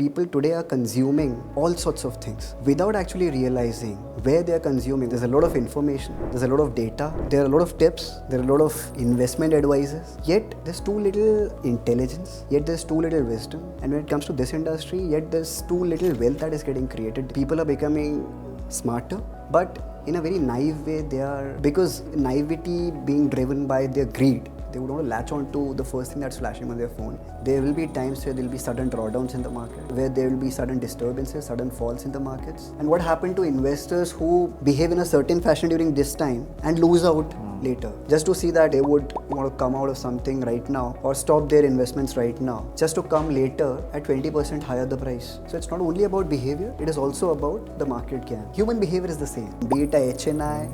people today are consuming all sorts of things without actually realizing where they are consuming. There's a lot of information, there's a lot of data, there are a lot of tips, there are a lot of investment advices, yet there's too little intelligence, yet there's too little wisdom. And when it comes to this industry, yet there's too little wealth that is getting created. People are becoming smarter, but in a very naive way. Because naivety being driven by their greed, they would want to latch on to the first thing that's flashing on their phone. There will be times where there will be sudden drawdowns in the market, where there will be sudden disturbances, sudden falls in the markets. And what happened to investors who behave in a certain fashion during this time and lose out later, just to see that they would want to come out of something right now or stop their investments right now, just to come later at 20% higher the price. So it's not only about behavior, it is also about the market cap. Human behavior is the same, be it a HNI,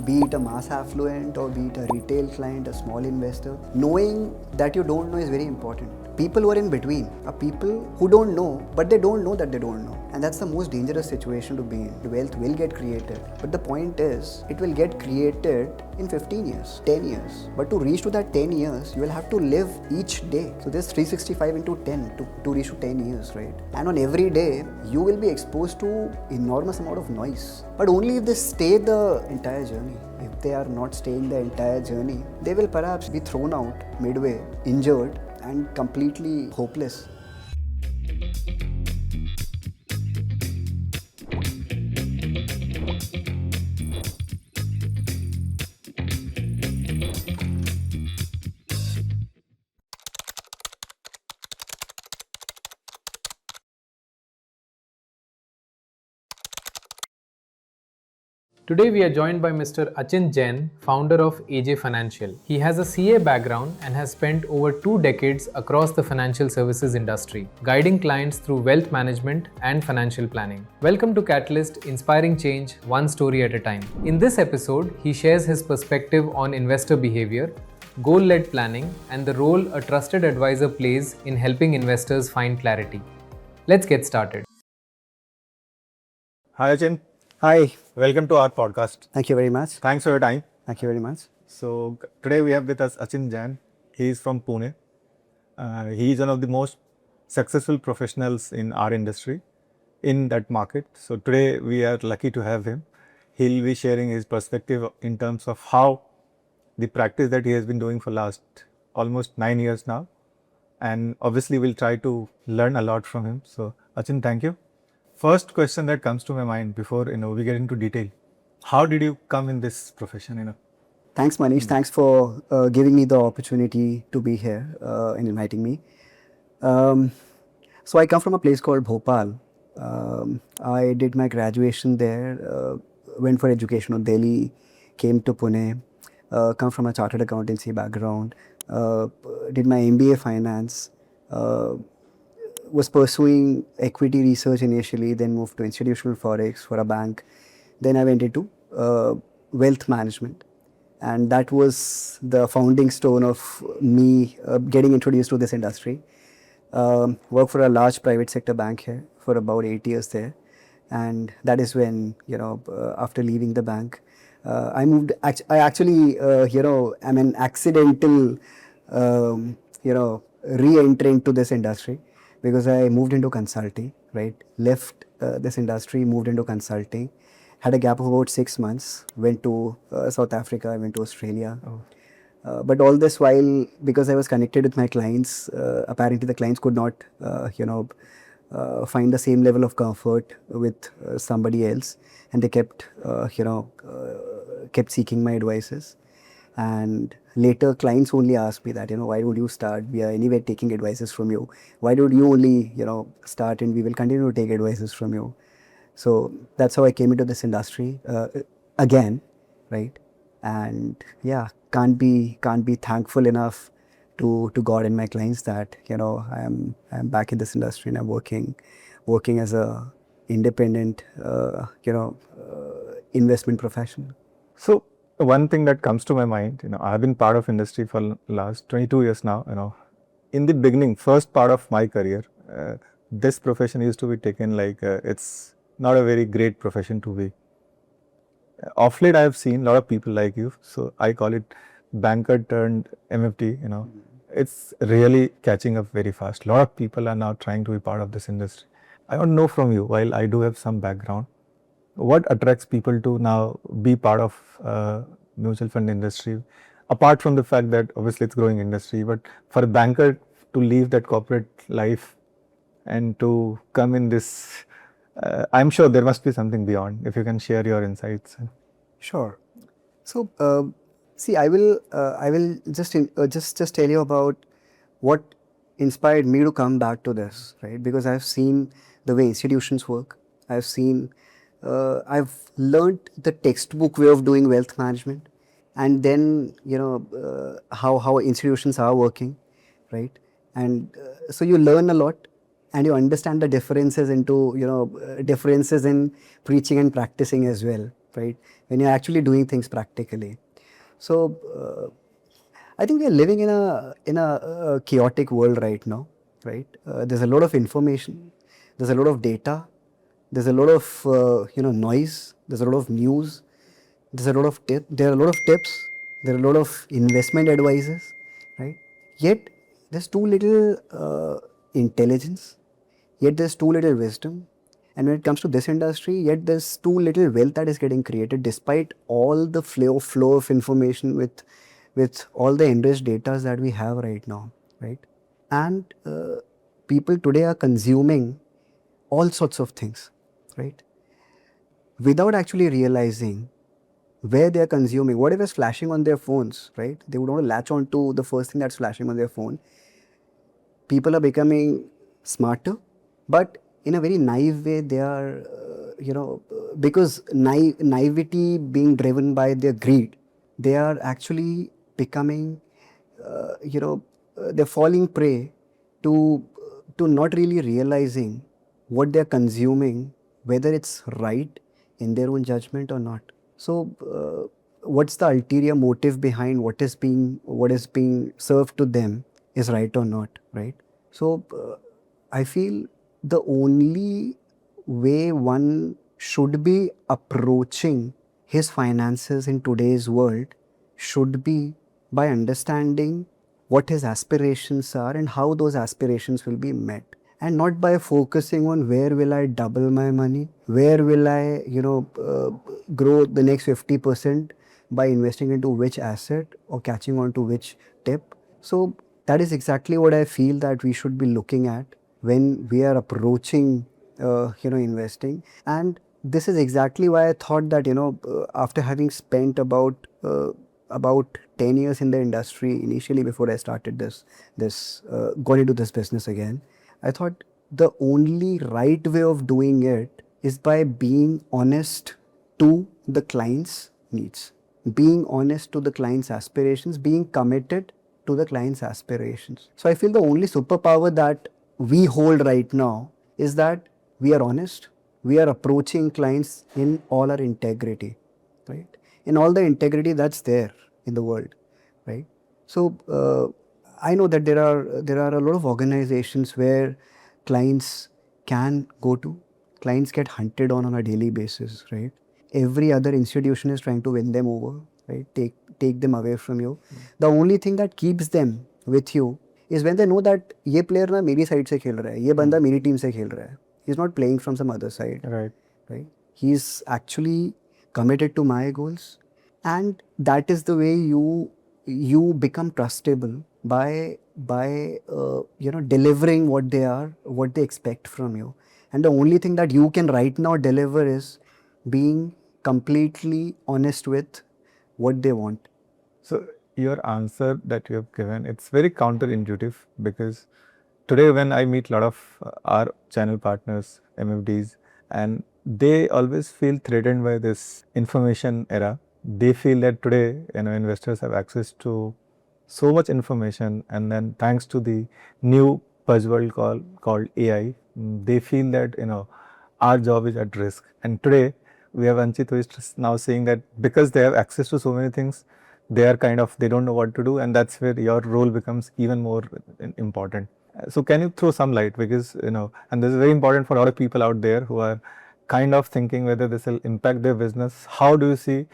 be it a mass affluent, or be it a retail client, a small investor. Knowing that you don't know is very important. People who are in between are people who don't know, but they don't know that they don't know. And that's the most dangerous situation to be in. Wealth will get created, but the point is, it will get created in 15 years, 10 years. But to reach to that 10 years, you will have to live each day. So there's 365 into 10 to reach to 10 years, right? And on every day, you will be exposed to enormous amount of noise. But only if they stay the entire journey. If they are not staying the entire journey, they will perhaps be thrown out midway, injured, and completely hopeless. Today we are joined by Mr. Achint Jain, founder of AJ Financial. He has a CA background and has spent over 2 decades across the financial services industry, guiding clients through wealth management and financial planning. Welcome to Catalyst, inspiring change one story at a time. In this episode, he shares his perspective on investor behavior, goal-led planning, and the role a trusted advisor plays in helping investors find clarity. Let's get started. Hi Achint. Hi. Welcome to our podcast. Thank you very much. Thanks for your time. Thank you very much. So today we have with us Achint Jain. He is from Pune. He is one of the most successful professionals in our industry, in that market. So today we are lucky to have him. He'll be sharing his perspective in terms of how the practice that he has been doing for last almost 9 years now. And obviously we'll try to learn a lot from him. So Achint, thank you. First question that comes to my mind before we get into detail, how did you come in this profession? Thanks, Manish. Thanks for giving me the opportunity to be here and inviting me. So I come from a place called Bhopal. I did my graduation there, went for education in Delhi, came to Pune, come from a chartered accountancy background, did my MBA finance, was pursuing equity research initially, then moved to institutional forex for a bank. Then I went into wealth management. And that was the founding stone of me getting introduced to this industry. Worked for a large private sector bank here for about 8 years there. And that is when, after leaving the bank, I moved, I actually, I'm an accidental, re-entrant to this industry. Because I moved into consulting, right? Left this industry, moved into consulting, had a gap of about 6 months, went to South Africa, I went to Australia. But all this while, because I was connected with my clients, apparently the clients could not, find the same level of comfort with somebody else. And they kept, kept seeking my advices. And later clients only asked me that, why would you start? We are anyway taking advices from you. Why don't you only, start, and we will continue to take advices from you. So that's how I came into this industry again, right? And yeah, can't be thankful enough to God and my clients that, I'm back in this industry and I'm working as a independent, investment professional. So one thing that comes to my mind, I've been part of industry for last 22 years now. In the beginning, first part of my career, this profession used to be taken like it's not a very great profession to be. Of late, I have seen a lot of people like you, so I call it banker turned MFT. it's really catching up very fast. A lot of people are now trying to be part of this industry. I want to know from you, while I do have some background, what attracts people to now be part of mutual fund industry, apart from the fact that obviously it's growing industry, but for a banker to leave that corporate life and to come in this, I'm sure there must be something beyond. If you can share your insights. Sure. So, see, I will just tell you about what inspired me to come back to this, right? Because I've seen the way institutions work. I've learned the textbook way of doing wealth management, and then how institutions are working, right? And so you learn a lot, and you understand the differences into differences in preaching and practicing as well, right? When you're actually doing things practically. So I think we are living in a chaotic world right now, right? There's a lot of information, there's a lot of data, there's a lot of noise, there's a lot of news, there are a lot of tips, there are a lot of investment advices, right? Yet there's too little intelligence, yet there's too little wisdom. And when it comes to this industry, yet there's too little wealth that is getting created despite all the flow of information with all the enriched data that we have right now, right? And people today are consuming all sorts of things, right? Without actually realizing where they are consuming, whatever is flashing on their phones, right? They would want to latch on to the first thing that's flashing on their phone. People are becoming smarter, but in a very naive way. They are, because naivety being driven by their greed, they are actually becoming, they're falling prey to not really realizing what they're consuming, whether it's right in their own judgment or not. So, what's the ulterior motive behind what is being served to them is right or not, right? So, I feel the only way one should be approaching his finances in today's world should be by understanding what his aspirations are and how those aspirations will be met, and not by focusing on where will I double my money, where will I grow the next 50% by investing into which asset or catching on to which tip. So that is exactly what I feel that we should be looking at when we are approaching investing. And this is exactly why I thought that after having spent about 10 years in the industry initially before I started got into this business again, I thought the only right way of doing it is by being honest to the client's needs, being honest to the client's aspirations, being committed to the client's aspirations. So I feel the only superpower that we hold right now is that we are honest, we are approaching clients in all our integrity, right? In all the integrity that's there in the world, right? So I know that there are a lot of organizations where clients can go to, clients get hunted on a daily basis, right? Every other institution is trying to win them over, right? Take them away from you. The only thing that keeps them with you is when they know that ये player ना मेरी side से खेल रहा है, ये बंदा मेरी team से खेल रहा है. He's not playing from some other side. Right? He's actually committed to my goals, and that is the way you become trustable by delivering what they expect from you. And the only thing that you can right now deliver is being completely honest with what they want. So your answer that you have given, it's very counterintuitive, because today when I meet a lot of our channel partners, MFDs, and they always feel threatened by this information era. They feel that today investors have access to so much information, and then thanks to the new buzzword called AI, they feel that our job is at risk. And today we have Anchit, who is now saying that because they have access to so many things, they are they don't know what to do, and that's where your role becomes even more important. So can you throw some light, because and this is very important for a lot of people out there who are thinking whether this will impact their business. How do you see,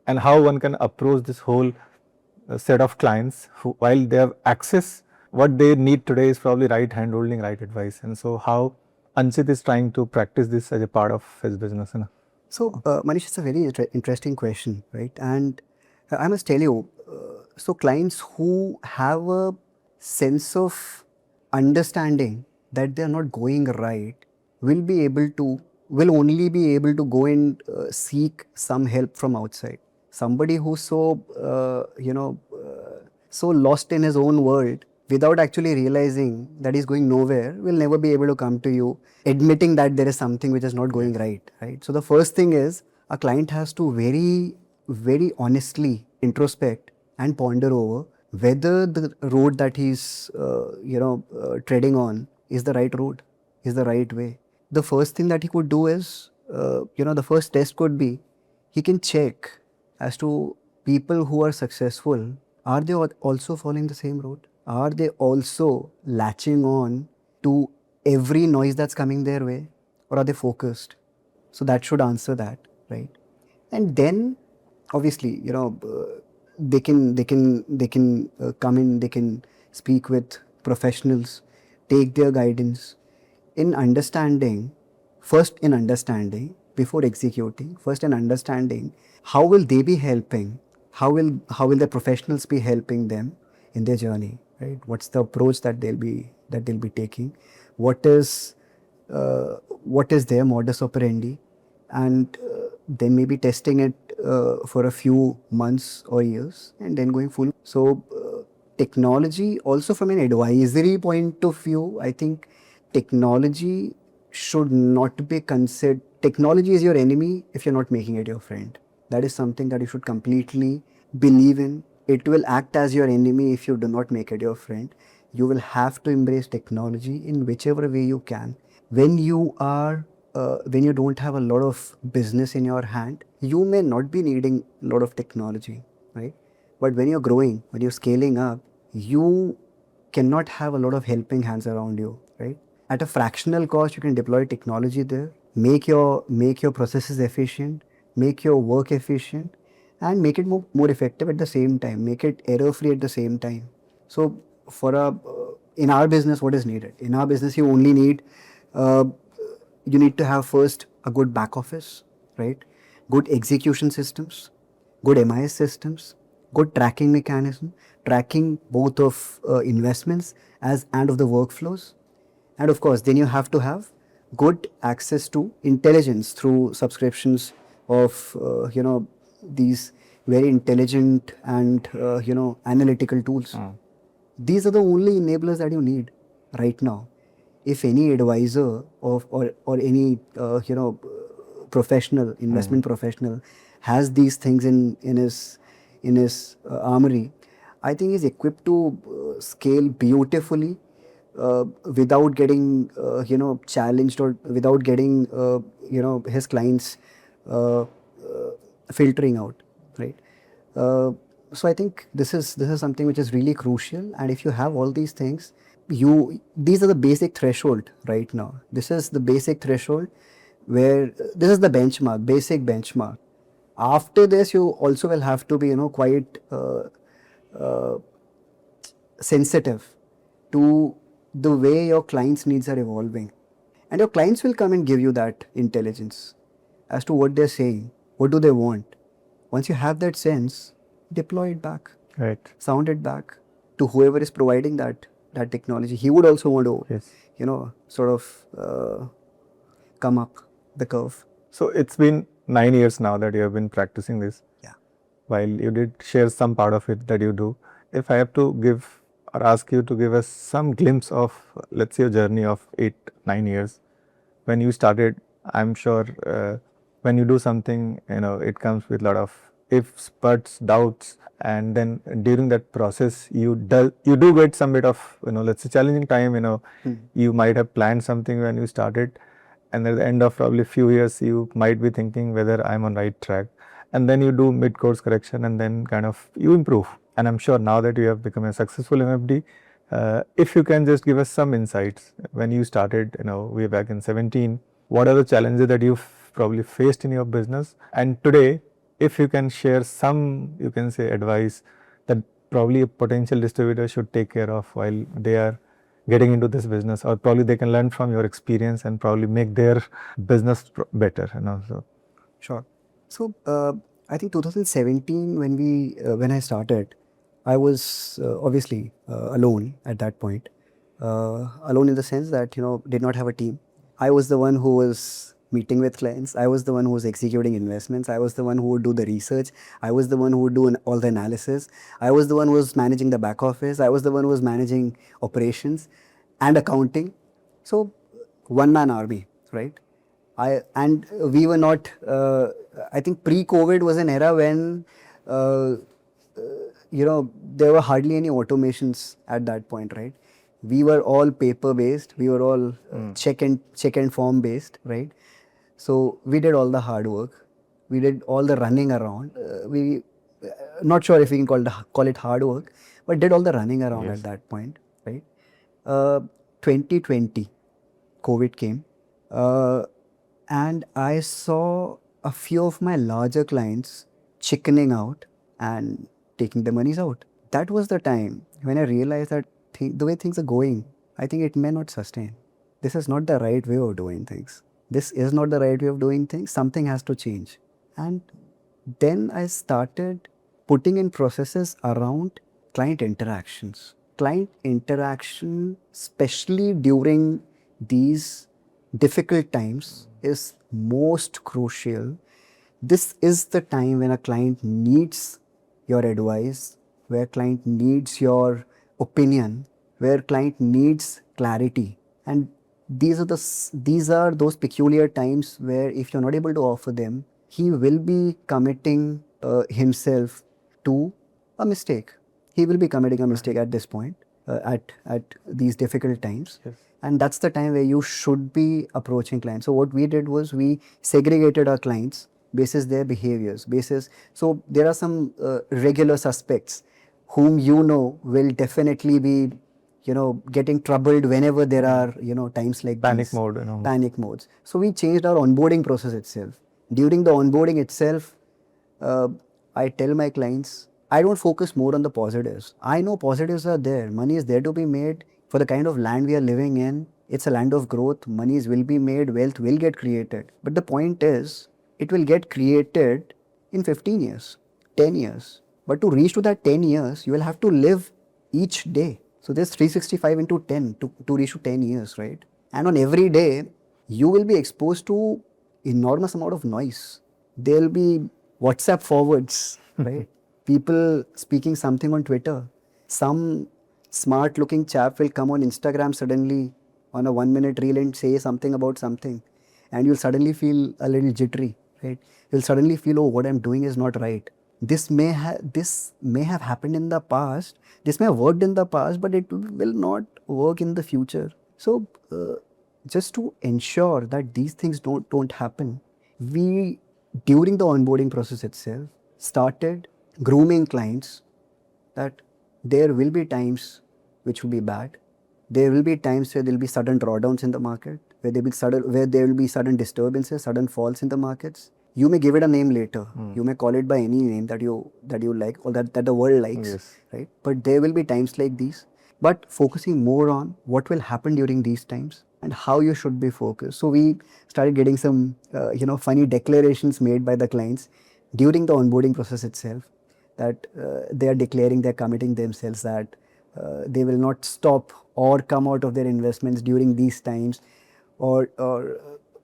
and how one can approach this whole set of clients who, while they have access, what they need today is probably right hand holding, right advice. And so how Anchit is trying to practice this as a part of his business. So, Manish, it's a very interesting question, right? And I must tell you, so clients who have a sense of understanding that they are not going right will be able to, will only be able to go and seek some help from outside. Somebody who's so, so lost in his own world without actually realizing that he's going nowhere will never be able to come to you admitting that there is something which is not going right. So the first thing is a client has to very honestly introspect and ponder over whether the road that he's treading on is the right road, is the right way. The first thing that he could do is the first test could be he can check as to people who are successful, are they also following the same road? Are they also latching on to every noise that's coming their way, or are they focused? So that should answer that, right? And then obviously they can come in, they can speak with professionals, take their guidance in understanding, first in understanding before executing, first in understanding how will they be helping, how will the professionals be helping them in their journey, right? What's the approach that they'll be taking, what is their modus operandi, and then maybe testing it for a few months or years and then going full. So technology also from an advisory point of view, I think technology should not be considered, technology is your enemy if you're not making it your friend. That is something that you should completely believe in. It will act as your enemy if you do not make it your friend. You will have to embrace technology in whichever way you can. When you don't have a lot of business in your hand, you may not be needing a lot of technology, right? But when you're growing, when you're scaling up, you cannot have a lot of helping hands around you, right? At a fractional cost, you can deploy technology there, make your processes efficient, make your work efficient, and make it more effective at the same time, make it error free at the same time. So in our business, what is needed? In our business, uh, you need to have first a good back office, right? Good execution systems, good MIS systems, good tracking mechanism, tracking both of investments as and of the workflows. And of course, then you have to have good access to intelligence through subscriptions of these very intelligent and analytical tools. These are the only enablers that you need right now. If any advisor or any professional, investment professional has these things in his armory, I think he's equipped to scale beautifully without getting challenged or without getting his clients filtering out, right? So I think this is something which is really crucial, and if you have all these things, these are the basic threshold right now. This is the basic threshold where this is the benchmark, basic benchmark. After this, you also will have to be quite sensitive to the way your clients' needs are evolving, and your clients will come and give you that intelligence as to what they're saying, what do they want. Once you have that sense, deploy it back, Right. sound it back to whoever is providing that technology. He would also want to Yes. sort of come up the curve. So it's been 9 years now that you have been practicing this. Yeah. While you did share some part of it that you do, if I have to give or ask you to give us some glimpse of, let's say, a journey of 8, 9 years, when you started, I'm sure when you do something, it comes with a lot of ifs, buts, doubts, and then during that process, you do get some bit of, let's say, challenging time. You might have planned something when you started, and at the end of probably a few years, you might be thinking whether I'm on right track, and then you do mid-course correction, and then kind of you improve. And I'm sure now that you have become a successful MFD, if you can just give us some insights when you started, way back in 17, what are the challenges that you've probably faced in your business, and today, if you can share some, you can say, advice that probably a potential distributor should take care of while they are getting into this business, or probably they can learn from your experience and probably make their business better, so. Sure. So I think 2017 when I started, I was obviously alone at that point. Alone in the sense that did not have a team. I was the one who was meeting with clients. I was the one who was executing investments. I was the one who would do the research. I was the one who would do all the analysis. I was the one who was managing the back office. I was the one who was managing operations and accounting. So one man army, right? We were not. I think pre-COVID was an era when there were hardly any automations at that point, right? We were all paper based. We were all check and form based, right? So we did all the hard work. We did all the running around. We not sure if we can call it hard work, but did all the running around at that point, right? 2020, COVID came. And I saw a few of my larger clients chickening out and taking the monies out. That was the time when I realized that the way things are going, I think it may not sustain. This is not the right way of doing things. This is not the right way of doing things. Something has to change. And then I started putting in processes around client interactions. Client interaction, especially during these difficult times, is most crucial. This is the time when a client needs your advice, where client needs your opinion, where client needs clarity. And these are those peculiar times where if you're not able to offer them, he will be committing himself to a mistake. He will be committing a mistake at this point, at these difficult times. Yes. And that's the time where you should be approaching clients. So what we did was we segregated our clients basis their behaviors, so there are some regular suspects whom will definitely be getting troubled whenever there are times like Panic these. mode, Panic modes. So we changed our onboarding process itself. During the onboarding itself, I tell my clients, I don't focus more on the positives. I know positives are there. Money is there to be made. For the kind of land we are living in, it's a land of growth. Monies will be made, wealth will get created. But the point is, it will get created in 15 years, 10 years. But to reach to that 10 years, you will have to live each day. So there's 365 into 10 to reach to 10 years, right? And on every day, you will be exposed to enormous amount of noise. There'll be WhatsApp forwards, right? People speaking something on Twitter. Some smart looking chap will come on Instagram suddenly on a 1-minute reel and say something about something, and you'll suddenly feel a little jittery, right? You'll suddenly feel, oh, what I'm doing is not right. This may have happened in the past, this may have worked in the past, but it will not work in the future. So just to ensure that these things don't happen, we, during the onboarding process itself, started grooming clients that there will be times which will be bad. There will be times where there will be sudden drawdowns in the market, where there will be sudden disturbances, sudden falls in the markets. You may give it a name later. You may call it by any name that you like, or that the world likes, yes, right? But there will be times like these. But focusing more on what will happen during these times and how you should be focused. So we started getting some funny declarations made by the clients during the onboarding process itself, that they are declaring, they are committing themselves that they will not stop or come out of their investments during these times, or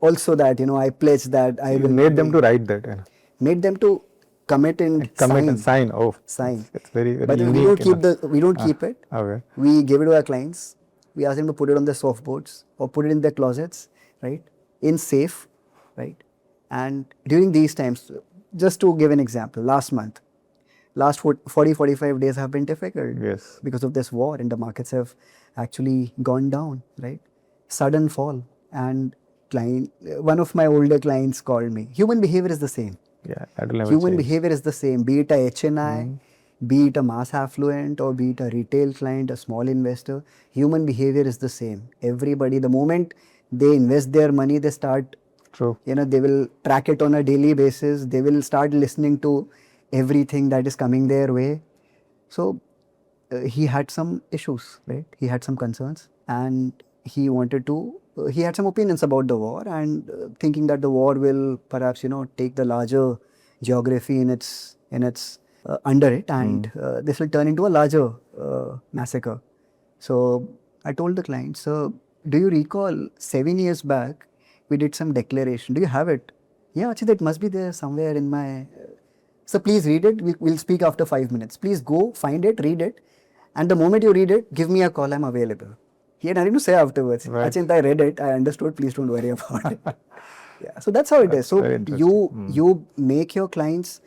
also that I pledge that I will. Made them to write that. Made them to commit and sign. Oh, sign. It's very, very But unique. We don't keep it. Okay. We give it to our clients. We ask them to put it on their softboards or put it in their closets, right? In safe, right? And during these times, just to give an example, last 40-45 days have been difficult. Yes. Because of this war, and the markets have actually gone down, right? Sudden fall. And one of my older clients called me. Human behavior is the same. Yeah, that will never Human change. behavior is the same, be it a HNI, be it a mass affluent, or be it a retail client, a small investor. Human behavior is the same. Everybody, the moment they invest their money, they start, True. They will track it on a daily basis. They will start listening to everything that is coming their way. So he had some issues, right? He had some concerns, and he wanted to. He had some opinions about the war, and thinking that the war will perhaps take the larger geography in its under it, and this will turn into a larger massacre. So I told the client, so do you recall 7 years back we did some declaration? Do you have it? Yeah, actually, that must be there somewhere in my. So please read it. We'll speak after 5 minutes. Please go find it, read it, and the moment you read it, give me a call. I'm available. He had nothing to say afterwards. Right. Achint, I read it. I understood. Please don't worry about it. Yeah. So that's how it is. So very interesting. you make your clients,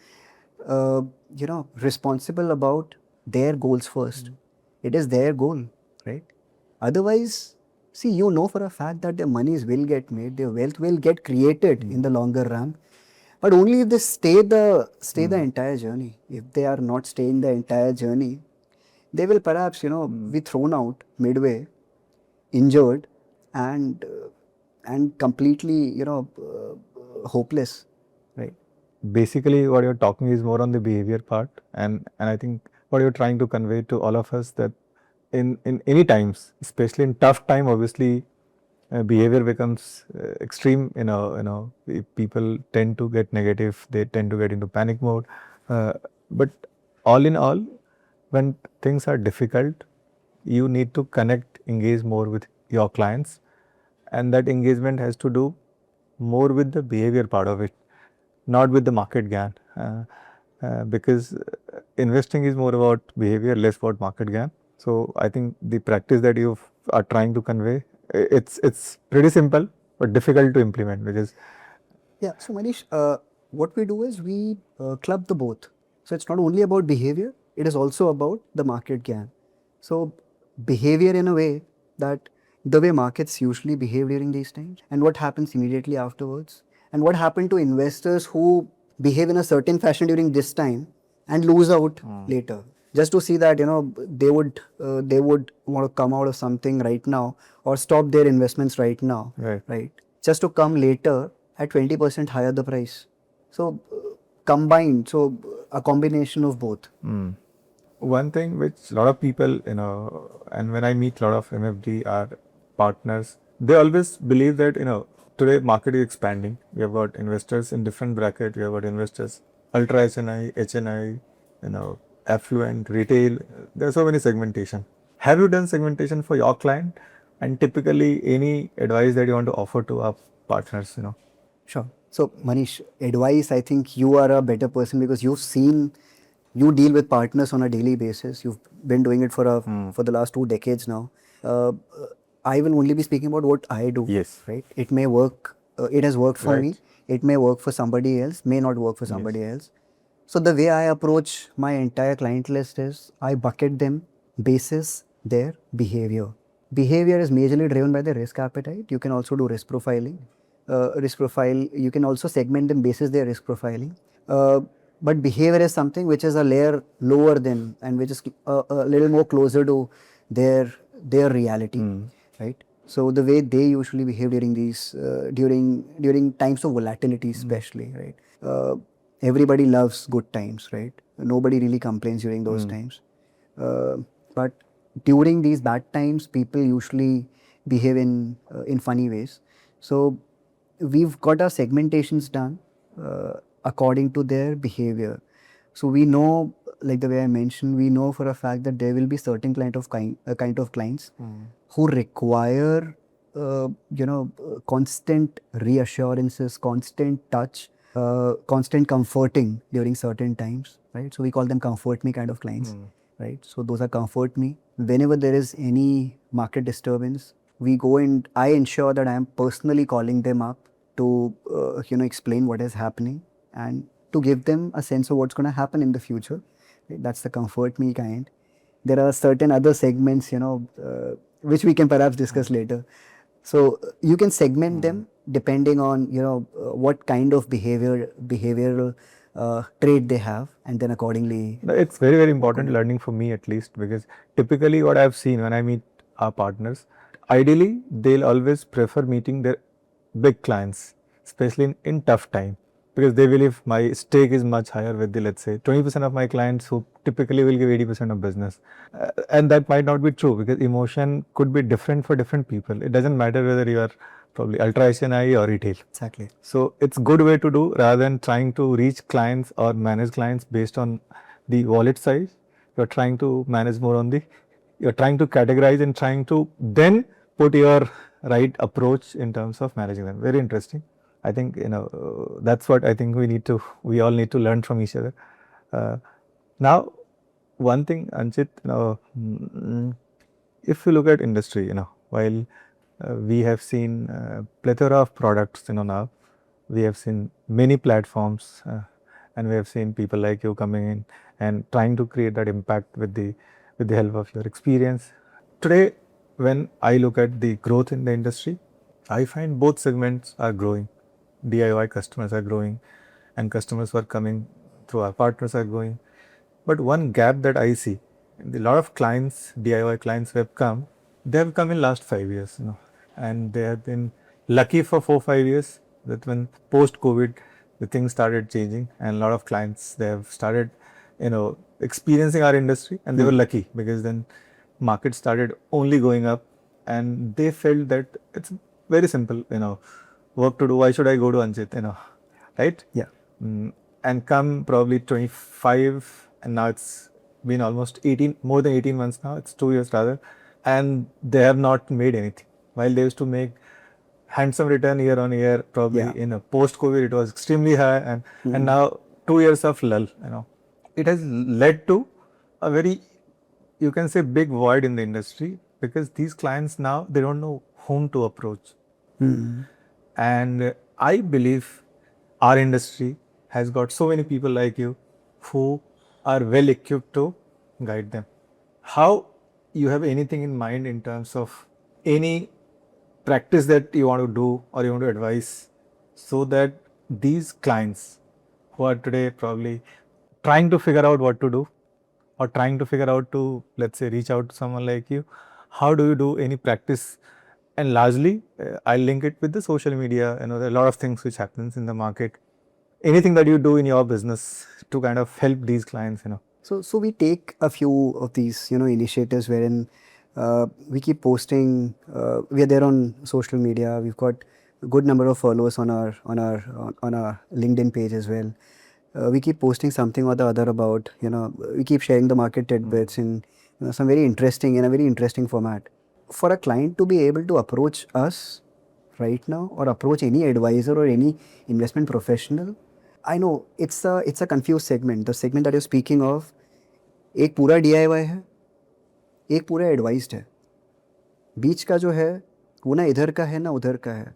responsible about their goals first. It is their goal, right? Otherwise, see, for a fact that their monies will get made, their wealth will get created in the longer run, but only if they stay the entire journey. If they are not staying the entire journey, they will perhaps be thrown out midway, injured, and completely hopeless, right? Basically, what you're talking is more on the behavior part, and I think what you're trying to convey to all of us that in any times, especially in tough time, obviously behavior becomes extreme. People tend to get negative, they tend to get into panic mode. But all in all, when things are difficult, you need to connect, engage more with your clients, and that engagement has to do more with the behavior part of it, not with the market gain. Because investing is more about behavior, less about market gain. So I think the practice that you are trying to convey, it's pretty simple but difficult to implement, because Yeah. So Manish, what we do is we club the both. So it's not only about behavior; it is also about the market gain. So behavior in a way that the way markets usually behave during these times, and what happens immediately afterwards, and what happened to investors who behave in a certain fashion during this time and lose out later. Just to see that they would want to come out of something right now or stop their investments right now, right. just to come later at 20% higher the price. So combined, so a combination of both. One thing which a lot of people, and when I meet a lot of MFD, our partners, they always believe that, today market is expanding. We have got investors in different bracket. We have got investors, ultra HNI, HNI, affluent, retail. There are so many segmentation. Have you done segmentation for your client? And typically, any advice that you want to offer to our partners, Sure. So Manish, advice, I think you are a better person because you deal with partners on a daily basis. You've been doing it for the last 2 decades now. I will only be speaking about what I do. Yes. Right. It may work. It has worked for Right. me. It may work for somebody else. May not work for somebody else. So the way I approach my entire client list is I bucket them basis their behavior. Behavior is majorly driven by the risk appetite. You can also do risk profiling. Risk profile, you can also segment them basis their risk profiling. But behavior is something which is a layer lower than, and which is a little more closer to their reality, right? So the way they usually behave during these during times of volatility, especially, right? Everybody loves good times, right? Nobody really complains during those times. But during these bad times, people usually behave in funny ways. So we've got our segmentations done according to their behavior. So we know, like the way I mentioned, we know for a fact that there will be certain kind of clients who require constant reassurances, constant touch, constant comforting during certain times, right? So we call them comfort me kind of clients, right? So those are comfort me. Whenever there is any market disturbance, we go and I ensure that I am personally calling them up to explain what is happening and to give them a sense of what's going to happen in the future. Right? That's the comfort me kind. There are certain other segments, which we can perhaps discuss later. So you can segment them depending on what kind of behavioral trait they have, and then accordingly. It's very, very important learning for me, at least, because typically what I've seen when I meet our partners, ideally they'll always prefer meeting their big clients, especially in tough time. because they believe my stake is much higher with the, let's say, 20% of my clients who typically will give 80% of business. And that might not be true, because emotion could be different for different people. It doesn't matter whether you are probably ultra HNI or retail. Exactly. So it's good way to do, rather than trying to reach clients or manage clients based on the wallet size. You're trying to manage more on the, you're trying to categorize and trying to then put your right approach in terms of managing them. Very interesting. I think, that's what I think we all need to learn from each other. Now, one thing, Anchit, if you look at industry, while we have seen plethora of products, now we have seen many platforms, and we have seen people like you coming in and trying to create that impact with the help of your experience. Today, when I look at the growth in the industry, I find both segments are growing. DIY customers are growing, and customers who are coming through our partners are growing. But one gap that I see, a lot of clients, DIY clients who have come, they have come in last 5 years, and they have been lucky for 4-5 years that when post-COVID, the things started changing, and a lot of clients, they have started, experiencing our industry, and they were lucky because then market started only going up, and they felt that it's very simple, work to do. Why should I go to Anchit, right? Yeah. And come probably 25, and now it's been almost 18, more than 18 months now. It's 2 years rather, and they have not made anything. While they used to make handsome return year on year, probably in a post-COVID, it was extremely high, and now 2 years of lull. It has led to a very, you can say, big void in the industry, because these clients now, they don't know whom to approach. And I believe our industry has got so many people like you who are well equipped to guide them. How you have anything in mind in terms of any practice that you want to do or you want to advise, so that these clients who are today probably trying to figure out what to do, or trying to figure out to, let's say, reach out to someone like you, how do you do any practice? And largely, I'll link it with the social media. There are a lot of things which happens in the market. Anything that you do in your business to kind of help these clients, So we take a few of these, initiatives wherein we keep posting. We are there on social media. We've got a good number of followers on our LinkedIn page as well. We keep posting something or the other about, we keep sharing the market tidbits in some very interesting, in a very interesting format. For a client to be able to approach us right now, or approach any advisor or any investment professional, I know it's a confused segment. The segment that you're speaking of, एक पूरा DIY है, एक पूरा advised है. बीच का जो है वो ना इधर का है ना उधर का है.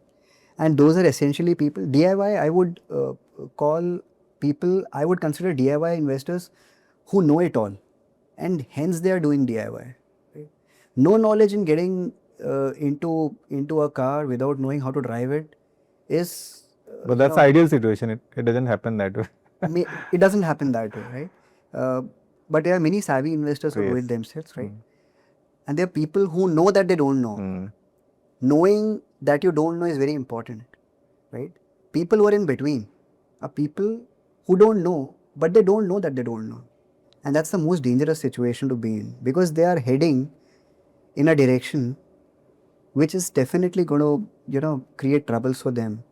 And those are essentially people. DIY, I would consider DIY investors who know it all, and hence they are doing DIY. Right? No knowledge in getting into a car without knowing how to drive it is. But that's the ideal situation. It doesn't happen that way. It doesn't happen that way, right? But there are many savvy investors who do it themselves, right? And there are people who know that they don't know. Knowing that you don't know is very important, right? People who are in between are people who don't know, but they don't know that they don't know. And that's the most dangerous situation to be in, because they are heading in a direction which is definitely going to, create troubles for them.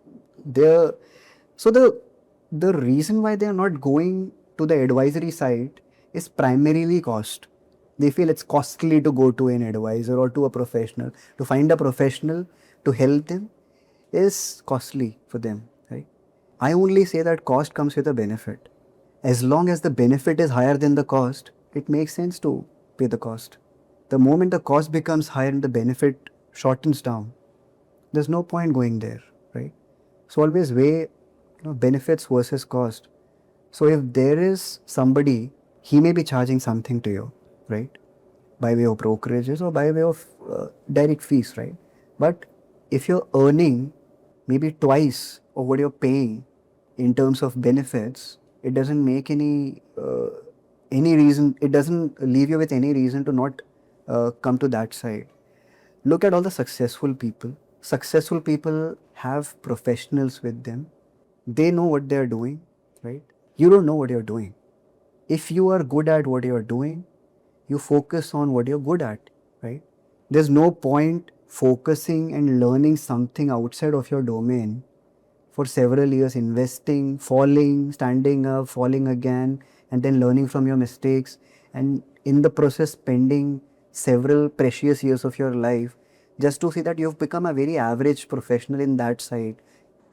So the reason why they are not going to the advisory side is primarily cost. They feel it's costly to go to an advisor or to a professional. To find a professional to help them is costly for them, right? I only say that cost comes with a benefit. As long as the benefit is higher than the cost, it makes sense to pay the cost. The moment the cost becomes higher and the benefit shortens down, there's no point going there, right? So always weigh benefits versus cost. So if there is somebody, he may be charging something to you, right? By way of brokerages or by way of direct fees, right? But if you're earning maybe twice of what you're paying in terms of benefits, it doesn't make any reason, it doesn't leave you with any reason to not come to that side. Look at all the successful people. Successful people have professionals with them They know what they're doing, right? You don't know what you're doing. If you are good at what you're doing, you focus on what you're good at, right? There's no point focusing and learning something outside of your domain for several years, investing, falling, standing up, falling again, and then learning from your mistakes, and in the process spending several precious years of your life just to see that you've become a very average professional in that side,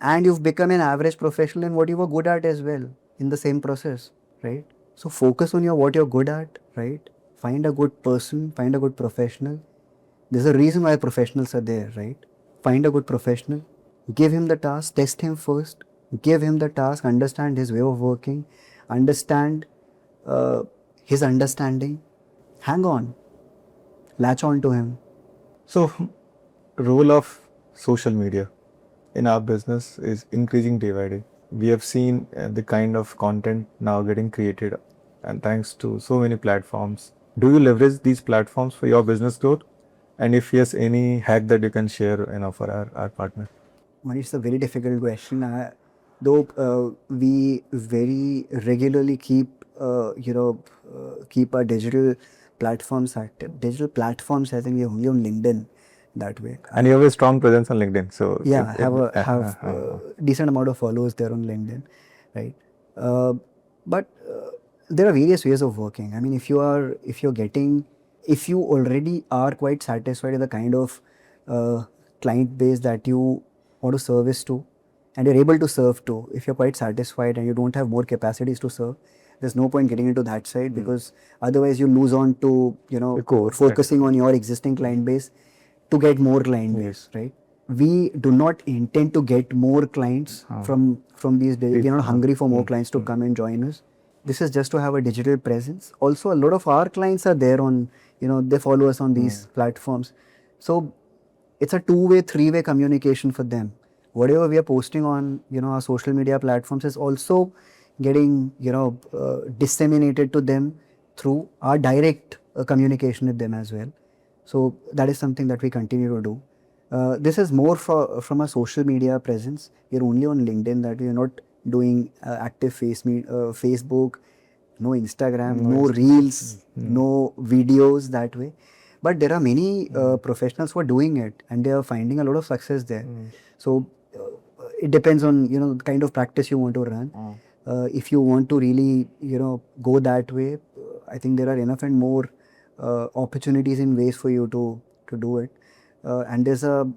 and you've become an average professional in what you were good at as well in the same process, right? So focus on your what you're good at, right? Find a good person, find a good professional. There's a reason why professionals are there, right? Find a good professional, give him the task, test him first, give him the task, understand his way of working, understand his understanding, hang on, latch on to him. So, role of social media in our business is increasing day by day. We have seen the kind of content now getting created, and thanks to so many platforms. Do you leverage these platforms for your business growth? And if yes, any hack that you can share, for our partner? Manish, it's a very difficult question. Though we very regularly keep our digital platforms active. Digital platforms, I think we're only on LinkedIn that way. And you have a strong presence on LinkedIn, so Yeah, have decent amount of followers there on LinkedIn, right? But there are various ways of working. I mean, if you already are quite satisfied with the kind of client base that you want to service to, and you're able to serve to, if you're quite satisfied and you don't have more capacities to serve, there's no point getting into that side because otherwise you lose on to the core, focusing on your existing client base to get more client base, right? We do not intend to get more clients from these days. We're not hungry for more clients to come and join us. This is just to have a digital presence. Also, a lot of our clients are there on, they follow us on these platforms. So it's a two-way, three-way communication for them. Whatever we are posting on, our social media platforms is also getting, disseminated to them through our direct communication with them as well. So that is something that we continue to do. This is more from a social media presence. We're only on LinkedIn, that we are not doing active Facebook, no Instagram, no Reels, no videos that way. But there are many professionals who are doing it and they are finding a lot of success there. So it depends on the kind of practice you want to run. If you want to really go that way, I think there are enough and more opportunities and ways for you to do it. And the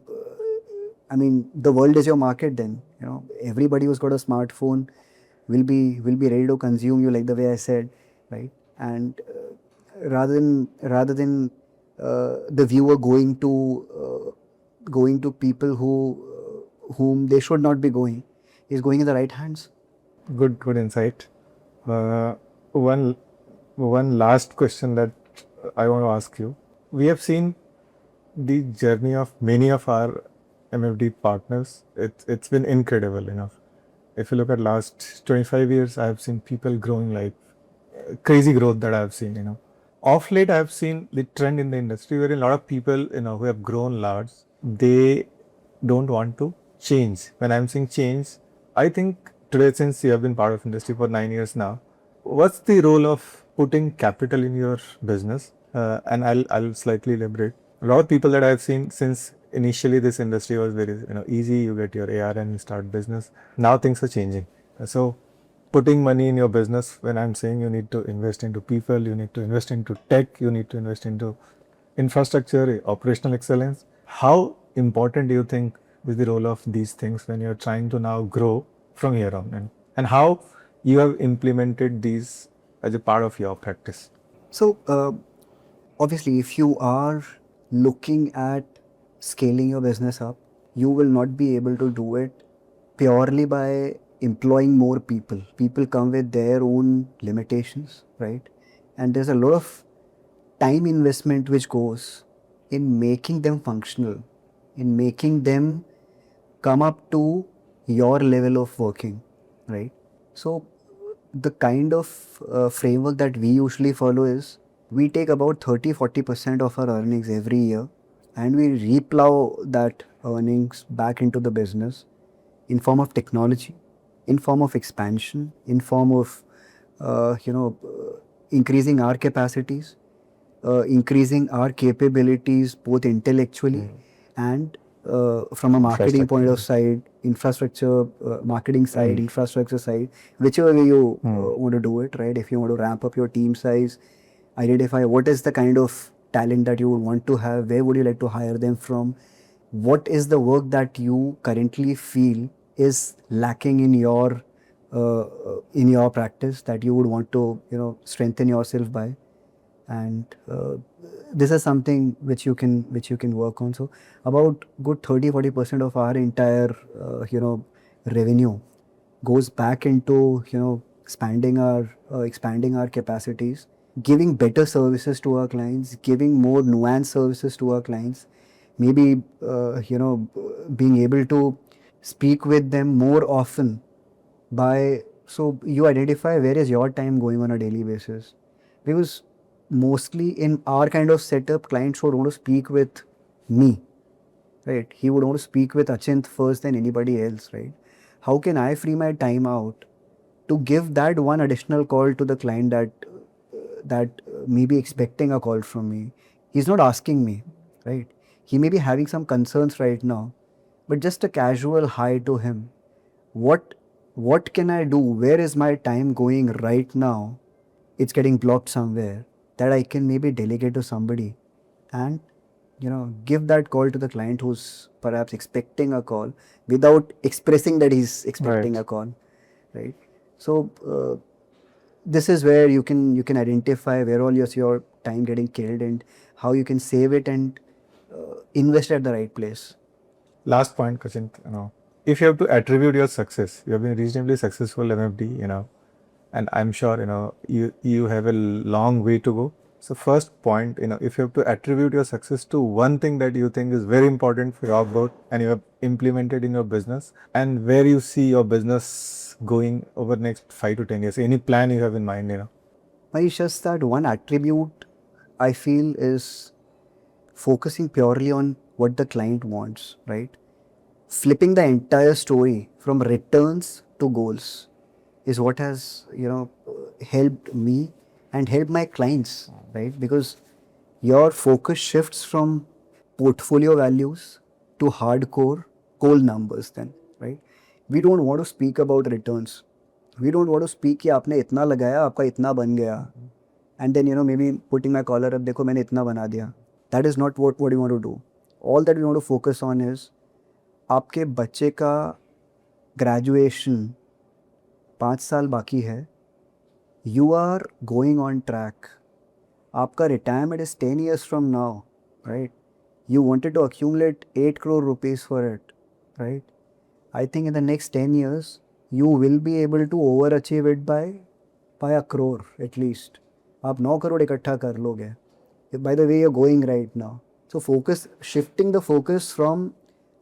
world is your market then. Everybody who's got a smartphone will be ready to consume you, like the way I said, right? And rather than the viewer going to people whom they should not be going, is going in the right hands. Good insight. One last question that I want to ask you. We have seen the journey of many of our MFD partners. It's been incredible enough. If you look at last 25 years, I have seen people growing like crazy growth that I have seen. Of late, I have seen the trend in the industry where a lot of people, who have grown large, they don't want to change. When I'm saying change, I think today, since you have been part of industry for 9 years now, what's the role of putting capital in your business? And I'll slightly elaborate. A lot of people that I've seen, since initially this industry was very easy, you get your AR and you start business. Now things are changing. So putting money in your business, when I'm saying you need to invest into people, you need to invest into tech, you need to invest into infrastructure, operational excellence. How important do you think is the role of these things when you're trying to now grow from here on, and how you have implemented these as a part of your practice? So obviously, if you are looking at scaling your business up, you will not be able to do it purely by employing more people. People come with their own limitations, right? And there's a lot of time investment which goes in making them functional, in making them come up to your level of working, right? So the kind of framework that we usually follow is we take about 30-40% of our earnings every year and we replow that earnings back into the business in form of technology, in form of expansion, in form of increasing our capacities, increasing our capabilities both intellectually and from a marketing point of side, infrastructure, marketing side, infrastructure side, whichever way you want to do it, right? If you want to ramp up your team size, identify what is the kind of talent that you would want to have, where would you like to hire them from, what is the work that you currently feel is lacking in your practice that you would want to strengthen yourself by, and this is something which you can work on. So about good 30-40% of our entire revenue goes back into expanding our capacities, giving better services to our clients, giving more nuanced services to our clients, maybe being able to speak with them more often. So you identify where is your time going on a daily basis, because mostly in our kind of setup, clients would want to speak with me, right? He would want to speak with Achint first than anybody else, right? How can I free my time out to give that one additional call to the client that may be expecting a call from me? He's not asking me, right? He may be having some concerns right now, but just a casual hi to him. What can I do? Where is my time going right now? It's getting blocked somewhere that I can maybe delegate to somebody and give that call to the client who's perhaps expecting a call without expressing that he's expecting a call, right? So this is where you can identify where all your time getting killed and how you can save it and invest at the right place. Last point, Achint, if you have to attribute your success, you have been reasonably successful MFD, and I'm sure, you have a long way to go. So first point, if you have to attribute your success to one thing that you think is very important for your growth and you have implemented in your business, and where you see your business going over the next 5 to 10 years, any plan you have in mind, Manish, just that one attribute I feel is focusing purely on what the client wants, right? Flipping the entire story from returns to goals is what has helped me and helped my clients, right? Because your focus shifts from portfolio values to hardcore cold numbers then, right? We don't want to speak about returns. We don't want to speak कि आपने इतना लगाया आपका इतना बन गया, and then maybe putting my collar up, देखो मैंने इतना बना दिया. That is not what you want to do. All that we want to focus on is आपके बच्चे का ग्रेजुएशन 5 साल बाकी है, you are going on track, आपका retirement is 10 years from now, right? You wanted to accumulate 8 crore rupees for it, right? I think in the next 10 years, you will be able to overachieve it by a crore at least. आप 9 crore इकट्ठा कर लोगे, by the way you're going right now. So shifting the focus from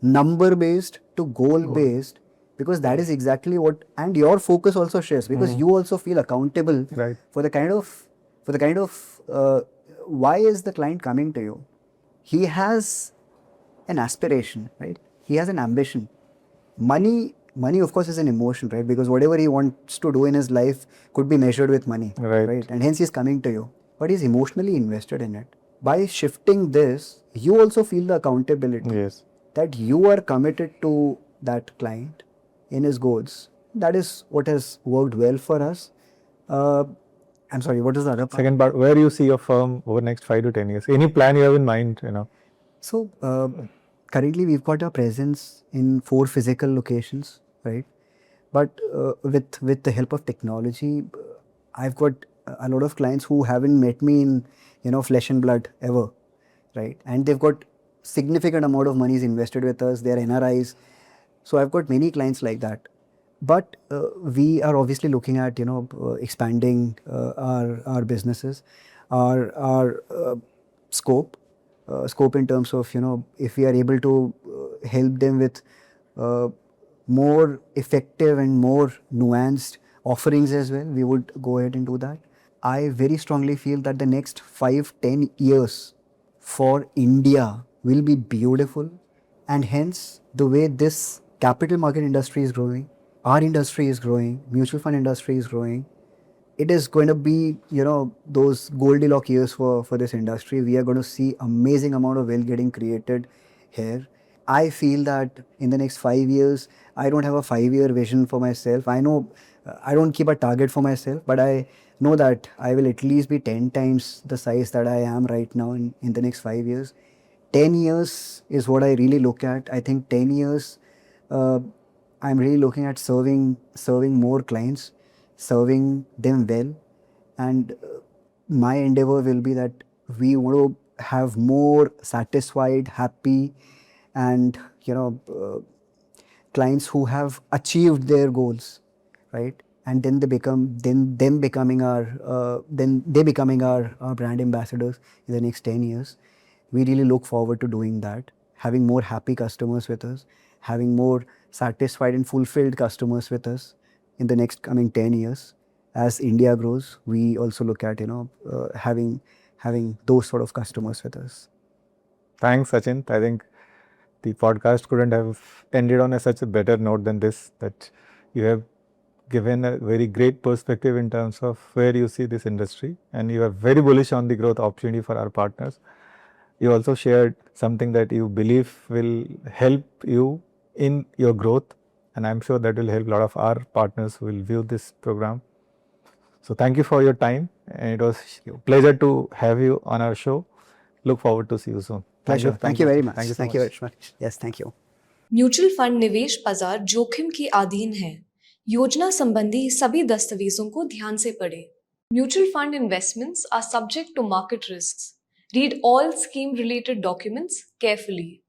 number based to goal based, because that is exactly what, and your focus also shifts because you also feel accountable for the kind of why is the client coming to you? He has an aspiration, right? He has an ambition. Money of course is an emotion, right? Because whatever he wants to do in his life could be measured with money, right? And hence he's coming to you, but he's emotionally invested in it. By shifting this, you also feel the accountability, that you are committed to that client in his goals. That is what has worked well for us. I'm sorry, what is the other part? Second part, where you see your firm over the next 5 to 10 years? Any plan you have in mind, So, currently we've got a presence in 4 physical locations, right? But with the help of technology, I've got a lot of clients who haven't met me in flesh and blood ever, right? And they've got significant amount of money is invested with us. They're NRIs. So I've got many clients like that. But we are obviously looking at expanding our businesses, our scope in terms of if we are able to help them with more effective and more nuanced offerings as well, we would go ahead and do that. I very strongly feel that the next 5-10 years for India will be beautiful, and hence the way this capital market industry is growing, our industry is growing, mutual fund industry is growing. It is going to be, those Goldilocks years for this industry. We are going to see amazing amount of wealth getting created here. I feel that in the next 5 years, I don't have a 5 year vision for myself. I know I don't keep a target for myself, but I know that I will at least be 10 times the size that I am right now in the next 5 years. 10 years is what I really look at. I think 10 years, uh, I'm really looking at serving more clients, serving them well, and my endeavor will be that we want to have more satisfied, happy, and clients who have achieved their goals, right? And then they become then them becoming our then they becoming our brand ambassadors in the next 10 years. We really look forward to doing that, having more happy customers with us, having more satisfied and fulfilled customers with us in the next coming 10 years. As India grows, we also look at having those sort of customers with us. Thanks, Achint. I think the podcast couldn't have ended on such a better note than this, that you have given a very great perspective in terms of where you see this industry, and you are very bullish on the growth opportunity for our partners. You also shared something that you believe will help you in your growth, and I'm sure that will help a lot of our partners who will view this program. So thank you for your time, and it was a pleasure to have you on our show. Look forward to see you soon. Pleasure. Thank you very much. Thank you so Thank you much. very much. Yes, thank you. Mutual fund निवेश बाजार जोखिम के अधीन है। योजना संबंधी सभी दस्तावेजों को ध्यान से पढ़ें। Mutual fund investments are subject to market risks. Read all scheme related documents carefully.